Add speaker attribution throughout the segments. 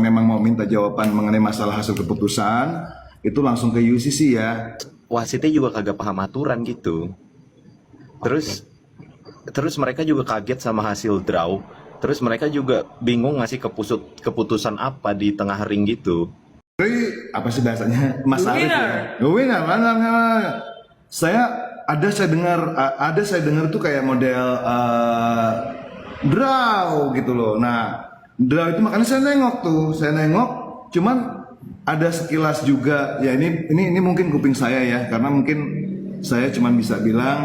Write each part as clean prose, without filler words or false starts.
Speaker 1: memang mau minta jawaban mengenai masalah hasil keputusan, itu langsung ke UCC ya.
Speaker 2: Wasitnya juga kagak paham aturan gitu. Terus terus mereka juga kaget sama hasil draw. Terus mereka juga bingung ngasih keputusan apa di tengah ring gitu.
Speaker 1: Jadi apa sih bahasanya Mas Arif ya? Winner, mana? Saya dengar tuh kayak model draw gitu loh. Nah, draw itu makanya saya nengok, cuman ada sekilas juga ya ini mungkin kuping saya ya, karena mungkin saya cuman bisa bilang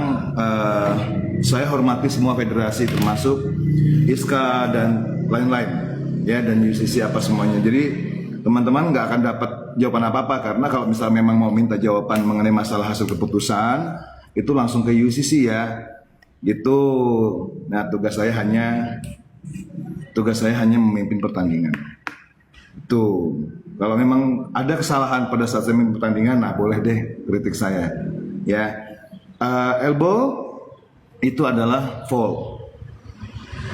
Speaker 1: saya hormati semua federasi termasuk ISKA dan lain-lain ya, dan UCC apa semuanya. Jadi teman-teman nggak akan dapat jawaban apa-apa, karena kalau misalnya memang mau minta jawaban mengenai masalah hasil keputusan itu langsung ke UCC ya gitu. Nah, tugas saya hanya memimpin pertandingan. Tuh, kalau memang ada kesalahan pada saat saya memimpin pertandingan, nah boleh deh kritik saya ya. Elbow itu adalah foul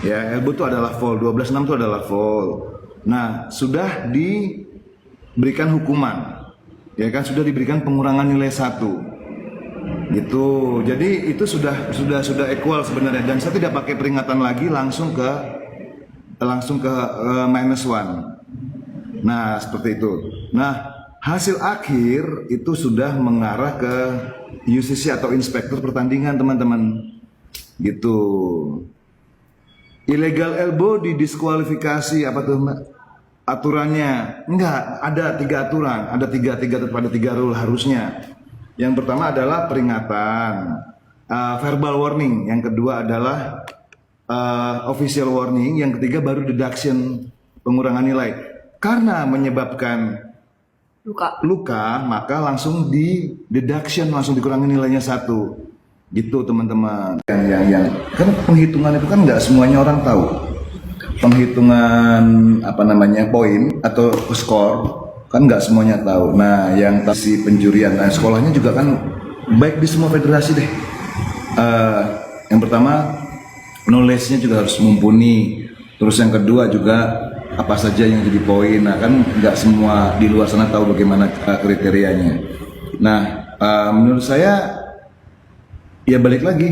Speaker 1: ya, elbow itu adalah foul, 12-6 itu adalah foul. Nah, sudah diberikan hukuman, ya kan, sudah diberikan pengurangan nilai 1, gitu. Jadi itu sudah equal sebenarnya, dan saya tidak pakai peringatan lagi, langsung ke -1. Nah, seperti itu. Nah, hasil akhir itu sudah mengarah ke UCC atau inspektur pertandingan, teman-teman, gitu. Illegal elbow didiskualifikasi apa tuh, Mbak? Aturannya enggak ada 3 aturan, ada tiga rule harusnya. Yang pertama adalah peringatan, verbal warning, yang kedua adalah official warning, yang ketiga baru deduction, pengurangan nilai. Karena menyebabkan luka maka langsung di deduction, langsung dikurangi nilainya 1. Gitu, teman-teman. Yang kan penghitungan itu kan nggak semuanya orang tahu. Penghitungan poin atau skor kan nggak semuanya tahu. Nah, yang si penjurian, nah, sekolahnya juga kan baik di semua federasi deh. Yang pertama, knowledge-nya juga harus mumpuni. Terus yang kedua juga apa saja yang jadi poin. Nah, kan nggak semua di luar sana tahu bagaimana kriterianya. Nah, menurut saya ya balik lagi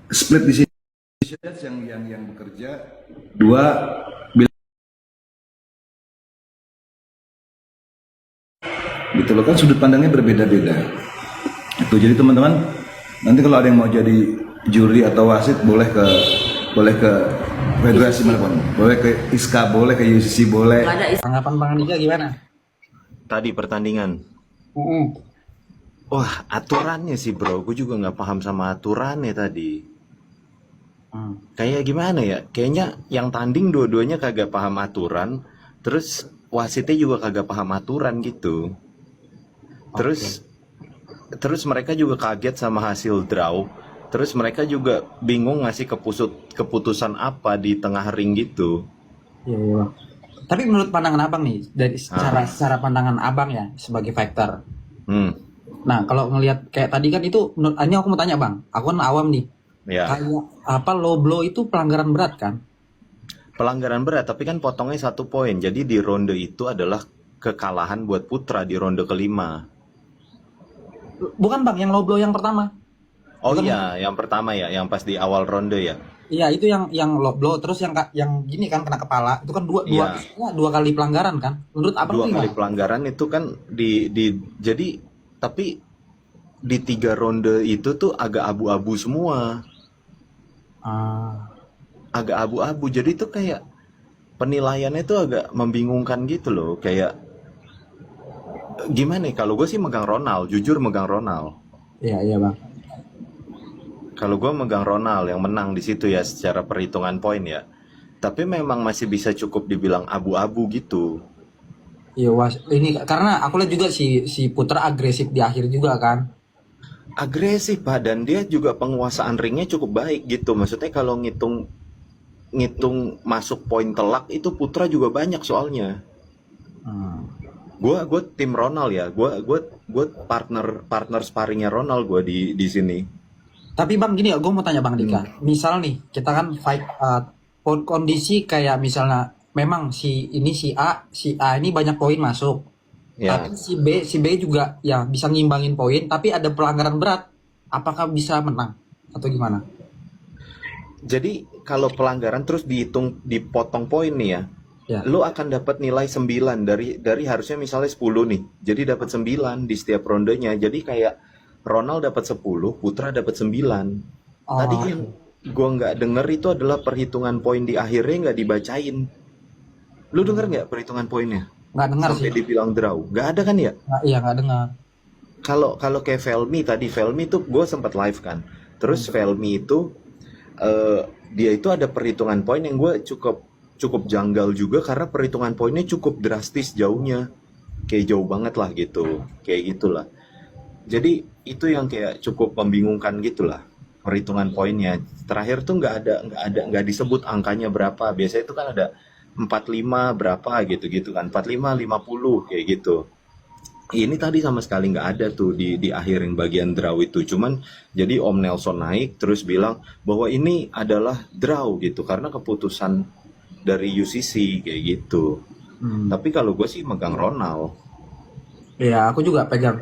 Speaker 1: split di sini yang bekerja 2 gitu loh, kan sudut pandangnya berbeda-beda itu. Jadi teman-teman, nanti kalau ada yang mau jadi juri atau wasit boleh ke federasi manapun, boleh ke ISKA, boleh ke UCC, boleh.
Speaker 3: Tanggapan Bang Andika gimana?
Speaker 2: Tadi pertandingan. Wah, aturannya sih bro, gue juga nggak paham sama aturannya tadi. Kayak gimana ya? Kayaknya yang tanding dua-duanya kagak paham aturan, terus wasitnya juga kagak paham aturan gitu. Terus mereka juga kaget sama hasil draw. Terus mereka juga bingung ngasih keputusan apa di tengah ring gitu.
Speaker 3: Iya, iya. Tapi menurut pandangan abang nih, dari secara pandangan abang ya sebagai fighter. Nah, kalau ngelihat kayak tadi kan itu, ini aku mau tanya bang, aku kan awam nih.
Speaker 2: Ya.
Speaker 3: Kayak low blow itu pelanggaran berat kan?
Speaker 2: Pelanggaran berat, tapi kan potongnya 1 poin. Jadi di ronde itu adalah kekalahan buat Putra di ronde kelima.
Speaker 3: Bukan bang, yang low blow yang pertama.
Speaker 2: Oh iya, yang pertama ya, yang pas di awal ronde ya.
Speaker 3: Iya, itu yang low blow, terus yang gini kan kena kepala, itu kan dua kali pelanggaran kan? Menurut abang
Speaker 2: 2 kali pelanggaran itu kan jadi tapi di 3 ronde itu tuh agak abu-abu semua. Agak abu-abu, jadi tuh kayak penilaiannya tuh agak membingungkan gitu loh. Kayak gimana ya, kalau gue sih jujur megang Ronald.
Speaker 3: Iya bang.
Speaker 2: Kalau gue megang Ronald yang menang di situ ya secara perhitungan poin ya. Tapi memang masih bisa cukup dibilang abu-abu gitu.
Speaker 3: Iya, ini karena aku lihat juga si Putra agresif di akhir juga kan.
Speaker 2: Agresif Pak, dan dia juga penguasaan ringnya cukup baik gitu. Maksudnya kalau ngitung masuk poin telak itu Putra juga banyak soalnya. Gue tim Ronald ya. Gue partner sparringnya Ronald gue di sini.
Speaker 3: Tapi bang gini, gue mau tanya bang Dika. Misal nih kita kan fight kondisi kayak misalnya memang si A ini banyak poin masuk.
Speaker 2: Ya.
Speaker 3: Tapi si B juga ya bisa ngimbangin poin, tapi ada pelanggaran berat. Apakah bisa menang atau gimana?
Speaker 2: Jadi kalau pelanggaran terus dihitung dipotong poin nih ya.
Speaker 3: Ya.
Speaker 2: Lu akan dapat nilai 9 dari harusnya misalnya 10 nih. Jadi dapat 9 di setiap rondenya. Jadi kayak Ronald dapat 10, Putra dapat 9.
Speaker 3: Oh.
Speaker 2: Tadi yang gua nggak denger itu adalah perhitungan poin di akhirnya nggak dibacain. Lu denger nggak perhitungan poinnya?
Speaker 3: Nggak dengar
Speaker 2: Sampai
Speaker 3: sih.
Speaker 2: dibilang draw. Nggak ada kan ya?
Speaker 3: Iya nggak dengar.
Speaker 2: Kalau kayak Velmi tadi, Velmi tuh gue sempat live kan. Terus Velmi itu dia itu ada perhitungan poin yang gue cukup janggal juga karena perhitungan poinnya cukup drastis jauhnya. Kayak jauh banget lah gitu. Kayak gitulah. Jadi itu yang kayak cukup membingungkan gitulah perhitungan poinnya. Terakhir tuh nggak disebut angkanya berapa. Biasanya itu kan ada 45 berapa gitu kan. 45 50 kayak gitu. Ini tadi sama sekali nggak ada tuh di akhirin bagian draw itu. Cuman jadi Om Nelson naik terus bilang bahwa ini adalah draw gitu karena keputusan dari UCC kayak gitu. Tapi kalau gue sih megang Ronald.
Speaker 3: Ya aku juga pegang.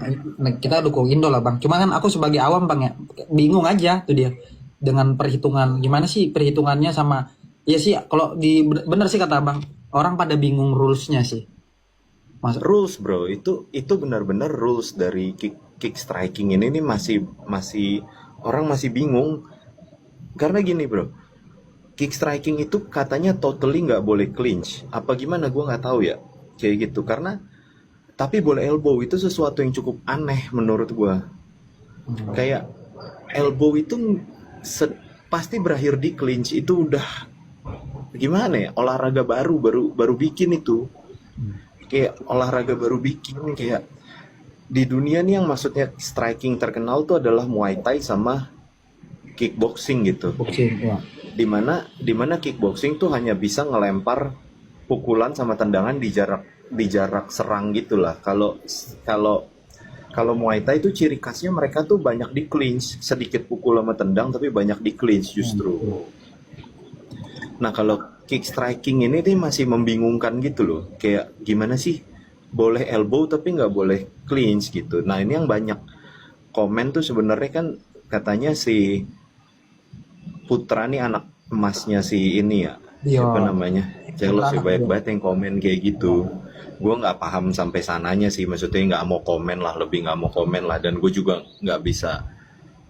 Speaker 3: Kita dukung Indo lah bang. Cuma kan aku sebagai awam bang ya bingung aja tuh dia dengan perhitungan gimana sih perhitungannya sama. Ya sih kalau bener sih kata bang orang pada bingung rulesnya sih.
Speaker 2: Rules bro, itu benar-benar rules dari kick striking ini masih orang masih bingung karena gini bro, kick striking itu katanya totally nggak boleh clinch, apa gimana gue nggak tahu ya kayak gitu karena tapi boleh elbow itu sesuatu yang cukup aneh menurut gue, kayak elbow itu pasti berakhir di clinch itu udah gimana ya olahraga baru bikin itu. Kayak olahraga baru bikin kayak di dunia nih yang maksudnya striking terkenal tuh adalah Muay Thai sama kickboxing gitu.
Speaker 3: Boxing, ya.
Speaker 2: Dimana kickboxing tuh hanya bisa ngelempar pukulan sama tendangan di jarak serang gitulah. Kalau Muay Thai itu ciri khasnya mereka tuh banyak di clinch, sedikit pukul sama tendang tapi banyak di clinch justru. Nah kalau kick striking ini dia masih membingungkan gitu loh. Kayak gimana sih boleh elbow tapi nggak boleh clinch gitu. Nah ini yang banyak komen tuh sebenarnya kan katanya si Putra nih anak emasnya si ini ya. Siapa namanya? Jelas sih banyak banget yang komen kayak gitu. Gue nggak paham sampai sananya sih. Maksudnya nggak mau komen lah, lebih nggak mau komen lah. Dan gue juga nggak bisa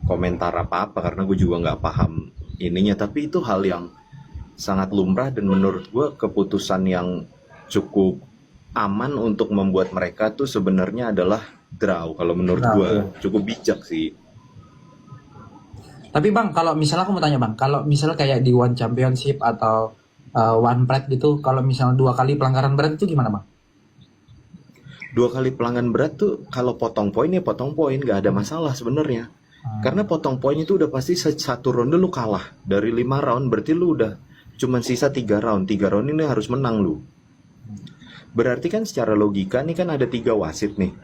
Speaker 2: komentar apa-apa karena gue juga nggak paham ininya. Tapi itu hal yang sangat lumrah dan menurut gue keputusan yang cukup aman untuk membuat mereka tuh sebenarnya adalah draw kalau menurut gue cukup bijak sih.
Speaker 3: Tapi bang kalau misalnya aku mau tanya bang, kalau misalnya kayak di One Championship atau One Pride gitu, kalau misalnya 2 kali pelanggaran berat itu gimana bang?
Speaker 2: 2 kali pelanggaran berat tuh kalau potong poin ya potong poin, nggak ada masalah sebenarnya. Karena potong poin itu udah pasti satu ronde lu kalah dari 5 round, berarti lu udah cuman sisa 3 round. 3 round ini harus menang lu. Berarti kan secara logika nih kan ada 3 wasit nih.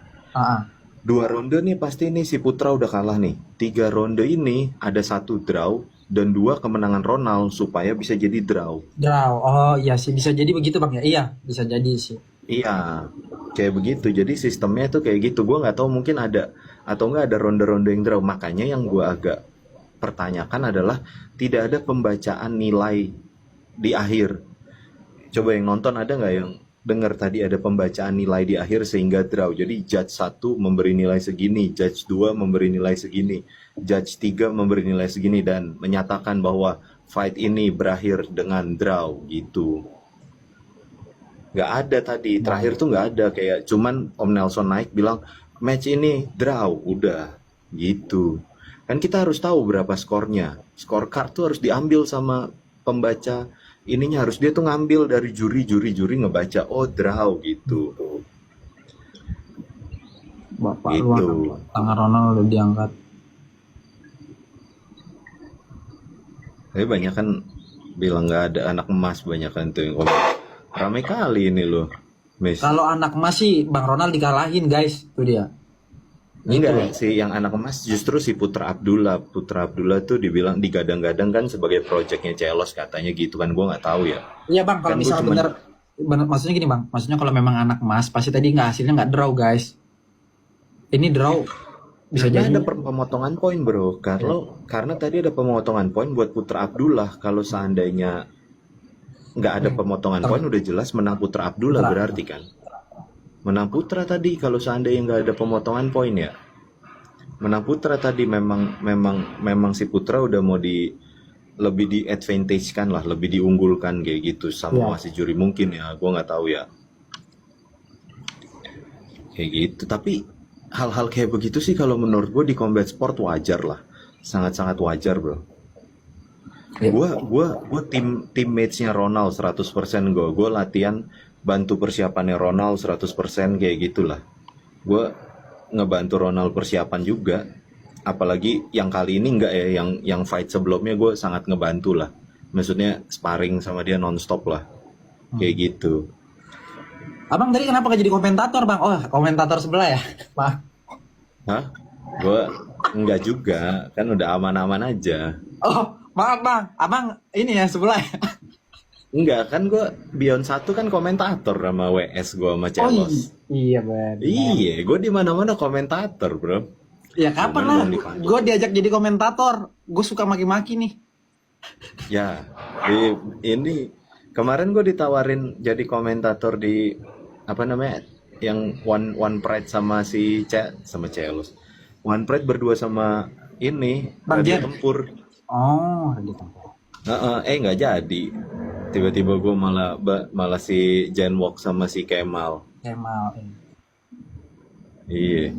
Speaker 2: 2 ronde nih pasti nih si Putra udah kalah nih. 3 ronde ini ada 1 draw dan 2 kemenangan Ronald supaya bisa jadi draw.
Speaker 3: Draw, oh iya sih bisa jadi begitu bang ya. Iya bisa jadi sih.
Speaker 2: Iya kayak begitu. Jadi sistemnya tuh kayak gitu. Gue nggak tahu mungkin ada atau nggak ada ronde-ronde yang draw. Makanya yang gue agak pertanyakan adalah tidak ada pembacaan nilai di akhir. Coba yang nonton ada nggak yang dengar tadi ada pembacaan nilai di akhir sehingga draw. Jadi judge 1 memberi nilai segini, judge 2 memberi nilai segini, judge 3 memberi nilai segini dan menyatakan bahwa fight ini berakhir dengan draw gitu. Nggak ada tadi, terakhir tuh nggak ada, kayak cuman Om Nelson naik bilang match ini draw, udah gitu. Kan kita harus tahu berapa skornya. Scorecard tuh harus diambil sama pembaca ininya, harus dia tuh ngambil dari juri ngebaca oh draw gitu.
Speaker 3: Bapak
Speaker 2: gitu.
Speaker 3: luar tangan Ronald udah diangkat.
Speaker 2: Tapi banyak kan bilang nggak ada anak emas, banyak kan tuh yang komen. Ramai kali ini loh, Mes.
Speaker 3: Kalau anak emas sih Bang Ronald dikalahin guys, tuh dia.
Speaker 2: Enggak, si yang anak emas justru si Putra Abdullah. Putra Abdullah tuh dibilang digadang-gadang kan sebagai proyeknya Celos katanya gitu kan. Gue nggak tahu ya.
Speaker 3: Iya bang, kalau
Speaker 2: Kan gue
Speaker 3: misal
Speaker 2: cuman
Speaker 3: bener, maksudnya gini bang, maksudnya kalau memang anak emas pasti tadi nggak hasilnya nggak draw guys. Ini draw bisa
Speaker 2: karena
Speaker 3: jadi.
Speaker 2: ada pemotongan poin bro. Karena tadi ada pemotongan poin buat Putra Abdullah. Kalau seandainya nggak ada pemotongan poin udah jelas menang Putra Abdullah
Speaker 3: Putra.
Speaker 2: berarti kan. Menang Putra tadi kalau seandainya nggak ada pemotongan poin ya. Menang Putra tadi memang si Putra udah mau lebih di advantage kan lah, lebih diunggulkan kayak gitu sama
Speaker 3: Iya.
Speaker 2: masih juri mungkin ya, gua nggak tahu ya kayak gitu. Tapi hal-hal kayak begitu sih kalau menurut gue di combat sport wajar lah, sangat-sangat wajar bro.
Speaker 3: Iya.
Speaker 2: Gua teammates-nya Ronald 100% gue latihan bantu persiapannya Ronald 100% kayak gitulah. Gue ngebantu Ronald persiapan juga, apalagi yang kali ini enggak ya, yang fight sebelumnya gue sangat ngebantu lah, maksudnya sparring sama dia nonstop lah kayak gitu.
Speaker 3: Abang tadi kenapa gak jadi komentator bang? Oh komentator sebelah ya, Pak.
Speaker 2: Hah? Gue enggak juga, kan udah aman-aman aja.
Speaker 3: Oh maaf bang, abang ini ya sebelah ya.
Speaker 2: Enggak, kan gue Beyond 1 kan komentator sama WS gue sama
Speaker 3: Oh
Speaker 2: Celos.
Speaker 3: iya benar.
Speaker 2: Iya, gue di mana-mana komentator, bro.
Speaker 3: Ya kapan
Speaker 2: Cuman
Speaker 3: lah,
Speaker 2: belum dipanggil.
Speaker 3: gue diajak jadi komentator, gue suka maki-maki nih.
Speaker 2: Ya, ini kemarin gue ditawarin jadi komentator di apa namanya, yang One Pride sama sama Celos. One Pride berdua sama ini
Speaker 3: Bang
Speaker 2: Radio
Speaker 3: Jen.
Speaker 2: Tempur.
Speaker 3: Oh gitu.
Speaker 2: Nggak jadi. Tiba-tiba gue malah si Jen Walk sama si Kemal.
Speaker 3: Kemal.
Speaker 2: Iya.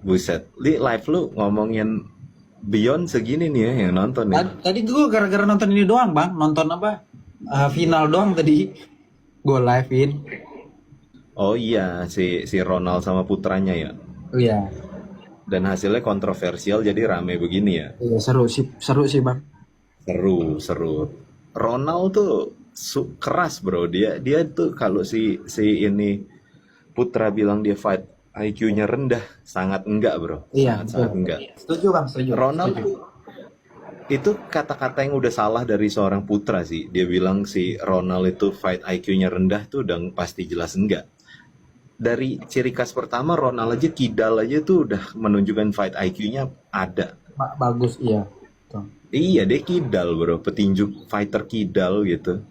Speaker 2: Buset. Live lu ngomongin Beyond segini nih ya yang nonton ya.
Speaker 3: Tadi gue gara-gara nonton ini doang bang, nonton apa? Final doang tadi. Gue live-in.
Speaker 2: Oh iya, si Ronald sama putranya ya.
Speaker 3: Iya.
Speaker 2: Dan hasilnya kontroversial jadi rame begini ya.
Speaker 3: Iya seru sih bang.
Speaker 2: Seru. Ronald tuh keras bro. Dia tuh kalau si ini Putra bilang dia fight IQ-nya rendah, sangat enggak bro.
Speaker 3: Iya.
Speaker 2: Sangat enggak.
Speaker 3: Setuju bang, setuju.
Speaker 2: Ronald
Speaker 3: Setuju.
Speaker 2: tuh itu kata-kata yang udah salah dari seorang Putra sih. Dia bilang si Ronald itu fight IQ-nya rendah tuh udah pasti jelas enggak. Dari ciri khas pertama Ronald aja kidal aja tuh udah menunjukkan fight IQ-nya ada.
Speaker 3: Bagus iya. Tuh.
Speaker 2: Iya dia kidal bro, petinju fighter kidal gitu.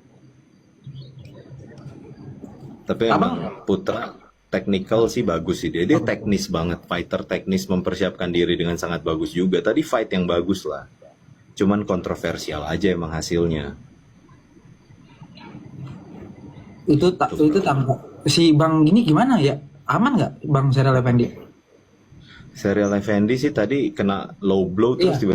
Speaker 2: Tapi emang Putra technical sih bagus sih dia teknis banget, fighter teknis, mempersiapkan diri dengan sangat bagus juga. Tadi fight yang bagus lah, cuman kontroversial aja emang hasilnya.
Speaker 3: Itu tambah si bang gini gimana ya? Aman nggak bang Serial Effendi?
Speaker 2: Serial Effendi sih tadi kena low blow terus
Speaker 3: Iya.